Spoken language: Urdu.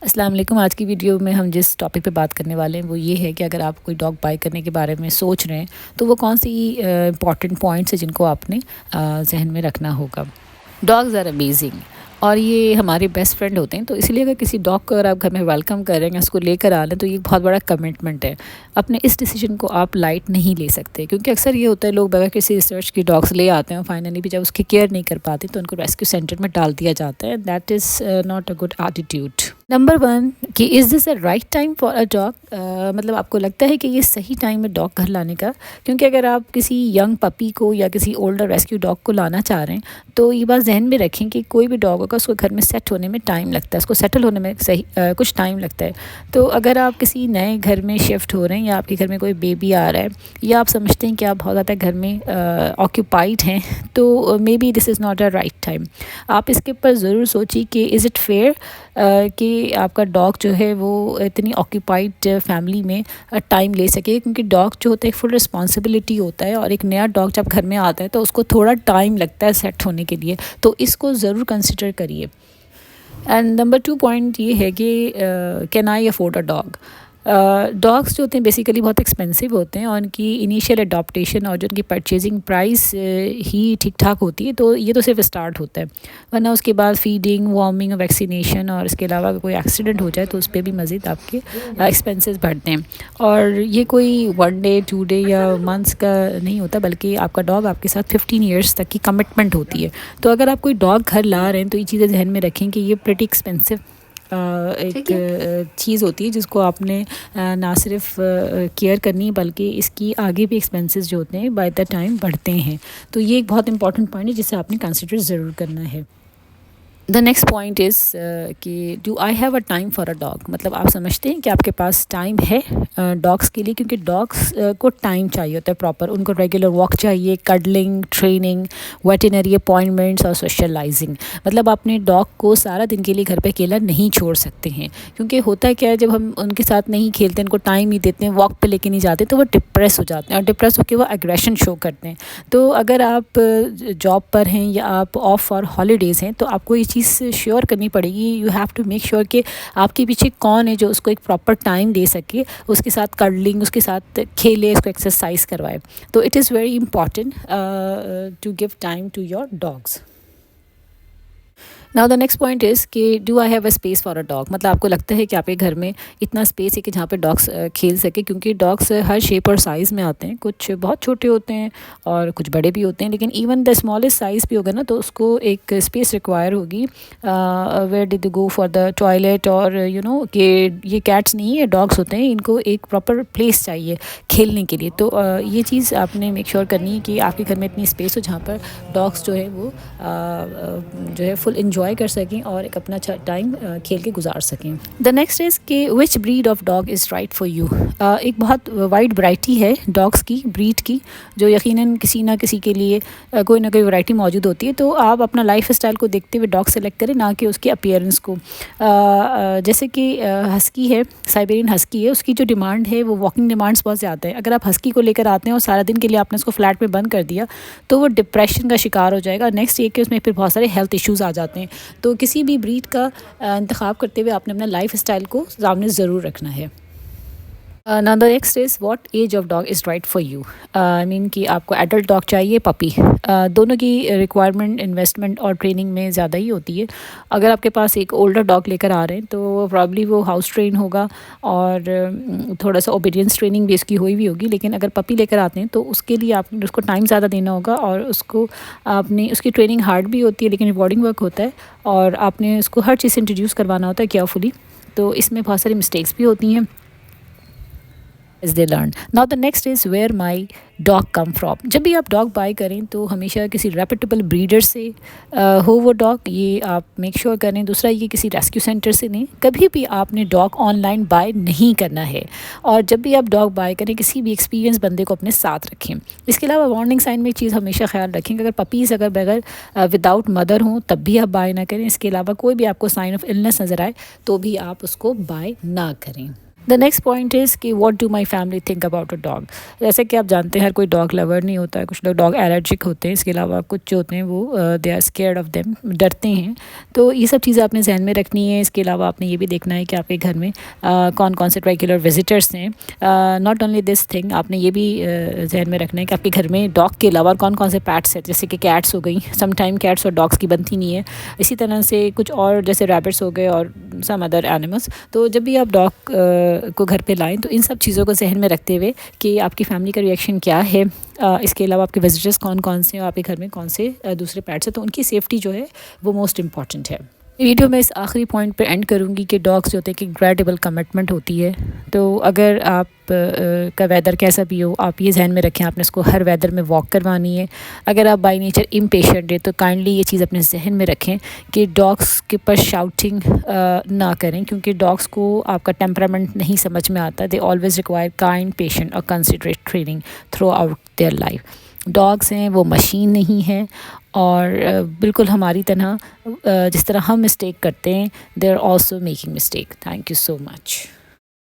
السلام علیکم۔ آج کی ویڈیو میں ہم جس ٹاپک پہ بات کرنے والے ہیں وہ یہ ہے کہ اگر آپ کوئی ڈاگ بائی کرنے کے بارے میں سوچ رہے ہیں تو وہ کون سی امپورٹنٹ پوائنٹس ہیں جن کو آپ نے ذہن میں رکھنا ہوگا۔ ڈاگز آر امیزنگ اور یہ ہمارے بیسٹ فرینڈ ہوتے ہیں، تو اس لیے اگر کسی ڈاگ کو اگر آپ گھر میں ویلکم کر رہے ہیں، اس کو لے کر آ رہے ہیں، تو یہ بہت بڑا کمٹمنٹ ہے۔ اپنے اس ڈیسیجن کو آپ لائٹ نہیں لے سکتے، کیونکہ اکثر یہ ہوتا ہے لوگ بغیر کسی ریسرچ کی ڈاگس لے آتے ہیں اور فائنلی بھی جب اس کی کیئر نہیں کر پاتے تو ان کو ریسکیو سینٹر میں ڈال دیا جاتا ہے۔ That is not a good attitude. Number 1 کہ is this a right time for a dog, مطلب آپ کو لگتا ہے کہ یہ صحیح ٹائم ہے ڈاگ گھر لانے کا، کیونکہ اگر آپ کسی ینگ پپی کو یا کسی اولڈر ریسکیو ڈاگ کو لانا چاہ رہے ہیں تو یہ بات ذہن میں رکھیں کہ کوئی بھی ڈاگ ہوگا اس کو گھر میں سیٹ ہونے میں ٹائم لگتا ہے، اس کو سیٹل ہونے میں کچھ ٹائم لگتا ہے۔ تو اگر آپ کسی نئے گھر میں شفٹ ہو رہے ہیں یا آپ کے گھر میں کوئی بیبی آ رہا ہے یا آپ سمجھتے ہیں کہ آپ بہت زیادہ گھر میں آکیوپائڈ ہیں تو maybe this is not a right time. آپ اس کے اوپر ضرور سوچیے کہ از اٹ فیئر کہ آپ کا ڈاگ جو ہے وہ اتنی آکیوپائڈ فیملی میں ٹائم لے سکے، کیونکہ ڈاگ جو ہوتا ہے ایک فل رسپانسبلٹی ہوتا ہے، اور ایک نیا ڈاگ جب گھر میں آتا ہے تو اس کو تھوڑا ٹائم لگتا ہے سیٹ ہونے کے لیے، تو اس کو ضرور کنسیڈر کریے۔ اینڈ نمبر 2 پوائنٹ یہ ہے کہ can I afford a dog. Dogs جو ہوتے ہیں بیسیکلی بہت ایکسپینسو ہوتے ہیں، اور ان کی انیشیل اڈاپٹیشن اور جو ان کی پرچیزنگ پرائس ہی ٹھیک ٹھاک ہوتی ہے، تو یہ تو صرف اسٹارٹ ہوتا ہے، ورنہ اس کے بعد فیڈنگ، وارمنگ، ویکسینیشن، اور اس کے علاوہ اگر کوئی ایکسیڈنٹ ہو جائے تو اس پہ بھی مزید آپ کے ایکسپینسز بڑھتے ہیں۔ اور یہ کوئی 1 ڈے 2 ڈے یا منتھس کا نہیں ہوتا، بلکہ آپ کا ڈاگ آپ کے ساتھ 15 ایئرس تک کی کمٹمنٹ ہوتی ہے۔ تو اگر آپ کوئی ڈاگ گھر لا رہے ہیں تو یہ چیزیں ذہن میں رکھیں کہ یہ پریٹی ایکسپینسو ایک چیز ہوتی ہے جس کو آپ نے نہ صرف کیئر کرنی بلکہ اس کی آگے بھی ایکسپینسز جو ہوتے ہیں بائی دا ٹائم بڑھتے ہیں، تو یہ ایک بہت امپورٹنٹ پوائنٹ ہے جسے آپ نے کنسیڈر ضرور کرنا ہے۔ دا نیکسٹ پوائنٹ از کہ do I have a time for a dog, مطلب آپ سمجھتے ہیں کہ آپ کے پاس ٹائم ہے ڈاگس کے لیے، کیونکہ ڈاگس کو ٹائم چاہیے ہوتا ہے پراپر، ان کو ریگولر واک چاہیے، کڈلنگ، ٹریننگ، ویٹینری اپوائنٹمنٹس اور سوشلائزنگ۔ مطلب آپ اپنے ڈاگ کو سارا دن کے لیے گھر پہ اکیلا نہیں چھوڑ سکتے ہیں، کیونکہ ہوتا ہے کیا ہے جب ہم ان کے ساتھ نہیں کھیلتے، ان کو ٹائم نہیں دیتے ہیں، واک پہ لے کے نہیں جاتے تو وہ ڈپریس ہو جاتے ہیں، اور ڈپریس ہو کے وہ ایگریشن شو کرتے ہیں۔ تو اگر آپ جاب پر ہیں یا آپ آف فار ہالیڈیز ہیں تو آپ کو یہ چیز شیور کرنی پڑے گی، you have to make sure کہ آپ کے پیچھے کون ہے جو اس کو ایک پراپر ٹائم دے سکے، اس کے ساتھ کڈلنگ، اس کے ساتھ کھیلے، اس کو ایکسرسائز کروائے۔ تو it is very important to give time to your dogs. Now the next point is کہ do I have a space for a dog, مطلب آپ کو لگتا ہے کہ آپ کے گھر میں اتنا اسپیس ہے کہ جہاں پہ ڈاگس کھیل سکے، کیونکہ ڈاگس ہر شیپ اور سائز میں آتے ہیں، کچھ بہت چھوٹے ہوتے ہیں اور کچھ بڑے بھی ہوتے ہیں، لیکن ایون دا اسمالسٹ سائز بھی ہوگا نا تو اس کو ایک اسپیس ریکوائر ہوگی where did you go for the toilet, اور کہ یہ کیٹس نہیں ہے، ڈاگس ہوتے ہیں، ان کو ایک پراپر پلیس چاہیے کھیلنے کے لیے۔ تو یہ چیز آپ نے میک شیور کرنی ہے کہ آپ کے گھر میں اتنی اسپیس ہو جہاں پر ڈاگس جو ہے وہ جو ہے فل انجوائے کر سکیں اور ایک اپنا ٹائم کھیل کے گزار سکیں۔ دا نیکسٹ از کہ which breed of dog is right for you. ایک بہت وائڈ ورائٹی ہے ڈاگس کی، بریڈ کی، جو یقیناً کسی نہ کسی کے لیے کوئی نہ کوئی ورائٹی موجود ہوتی ہے، تو آپ اپنا لائف اسٹائل کو دیکھتے ہوئے ڈاگ سلیکٹ کریں، نہ کہ اس کے اپیئرنس کو۔ جیسے کہ ہسکی ہے، سائبیرین ہسکی ہے، اس کی جو ڈیمانڈ ہے وہ واکنگ ڈیمانڈس بہت زیادہ ہے۔ اگر آپ ہسکی کو لے کر آتے ہیں اور سارا دن کے لیے آپ نے اس کو فلیٹ میں بند کر دیا تو وہ ڈپریشن کا شکار ہو جائے گا۔ نیکسٹ یہ کہ اس میں پھر بہت سارے ہیلتھ ایشوز آ جاتے ہیں۔ تو کسی بھی بریڈ کا انتخاب کرتے ہوئے آپ نے اپنا لائف اسٹائل کو سامنے ضرور رکھنا ہے۔ Now the next is what age of dog is right for you. I mean کہ آپ کو ایڈلٹ ڈاگ چاہیے، پپی، دونوں کی ریکوائرمنٹ انویسٹمنٹ اور ٹریننگ میں زیادہ ہی ہوتی ہے۔ اگر آپ کے پاس ایک اولڈر ڈاگ لے کر آ رہے ہیں تو پرابلی وہ ہاؤس ٹرین ہوگا اور تھوڑا سا اوبیڈینس ٹریننگ بھی اس کی ہوئی ہوگی، لیکن اگر پپی لے کر آتے ہیں تو اس کے لیے آپ نے اس کو ٹائم زیادہ دینا ہوگا، اور اس کو آپ نے اس کی ٹریننگ ہارڈ بھی ہوتی ہے لیکن ریوارڈنگ ورک ہوتا ہے، اور آپ نے اس کو ہر چیز انٹروڈیوس کروانا ہوتا ہے کیئرفلی، تو اس میں بہت ساری مسٹیکس بھی ہوتی ہیں as they learn. Now the next is where my dog come from. جب بھی آپ ڈاگ بائی کریں تو ہمیشہ کسی ریپیٹیبل بریڈر سے ہو وہ ڈاگ، یہ آپ میک شیور کریں۔ دوسرا یہ کسی ریسکیو سینٹر سے نہیں، کبھی بھی آپ نے ڈاگ آن لائن بائی نہیں کرنا ہے، اور جب بھی آپ ڈاگ بائی کریں کسی بھی ایکسپیرینس بندے کو اپنے ساتھ رکھیں۔ اس کے علاوہ وارننگ سائن میں ایک چیز ہمیشہ خیال رکھیں کہ اگر پپیز اگر بغیر وداؤٹ مدر ہوں تب بھی آپ بائی نہ کریں۔ اس کے علاوہ کوئی بھی آپ کو سائن آف النس نظر آئے تو بھی آپ اس کو بائی نہ کریں۔ دا نیکسٹ پوائنٹ از کہ what do my family think about a dog. جیسے کہ آپ جانتے ہیں ہر کوئی ڈاگ لور نہیں ہوتا ہے, کچھ لوگ ڈاگ الرجک ہوتے ہیں, اس کے علاوہ کچھ جو ہوتے ہیں وہ they are scared of them, ڈرتے ہیں. تو یہ سب چیزیں آپ نے ذہن میں رکھنی ہے. اس کے علاوہ آپ نے یہ بھی دیکھنا ہے کہ آپ کے گھر میں کون کون سے ریگولر وزٹرس ہیں. ناٹ اونلی دس تھنگ, آپ نے یہ بھی ذہن میں رکھنا ہے کہ آپ کے گھر میں ڈاگ کے علاوہ کون کون سے پیٹس ہیں, جیسے کہ کیٹس ہو گئی. سم ٹائم کیٹس اور ڈاگس کی بنتی نہیں ہے. اسی طرح سے کچھ اور جیسے ریبٹس ہو گئے اور سم ادر اینیملس. تو جب بھی آپ ڈاگ کو گھر پہ لائیں تو ان سب چیزوں کو ذہن میں رکھتے ہوئے کہ آپ کی فیملی کا ریئیکشن کیا ہے, اس کے علاوہ آپ کے وزٹرس کون کون سے ہیں, اور آپ کے گھر میں کون سے دوسرے پیٹس ہیں, تو ان کی سیفٹی جو ہے وہ موسٹ امپورٹنٹ ہے. ویڈیو میں اس آخری پوائنٹ پہ اینڈ کروں گی کہ ڈاگس جو ہوتے ہیں کہ انکریڈیبل کمٹمنٹ ہوتی ہے. تو اگر آپ کا ویدر کیسا بھی ہو, آپ یہ ذہن میں رکھیں آپ نے اس کو ہر ویدر میں واک کروانی ہے. اگر آپ بائی نیچر امپیشنٹ ہے تو کائنڈلی یہ چیز اپنے ذہن میں رکھیں کہ ڈاگس کے پر شاؤٹنگ نہ کریں, کیونکہ ڈاگس کو آپ کا ٹیمپرامنٹ نہیں سمجھ میں آتا. They always require kind, patient اور considerate training throughout their life. Dogs ہیں وہ مشین نہیں ہیں, اور بالکل ہماری طرح جس طرح ہم مسٹیک کرتے ہیں, they are also making mistake. Thank you so much.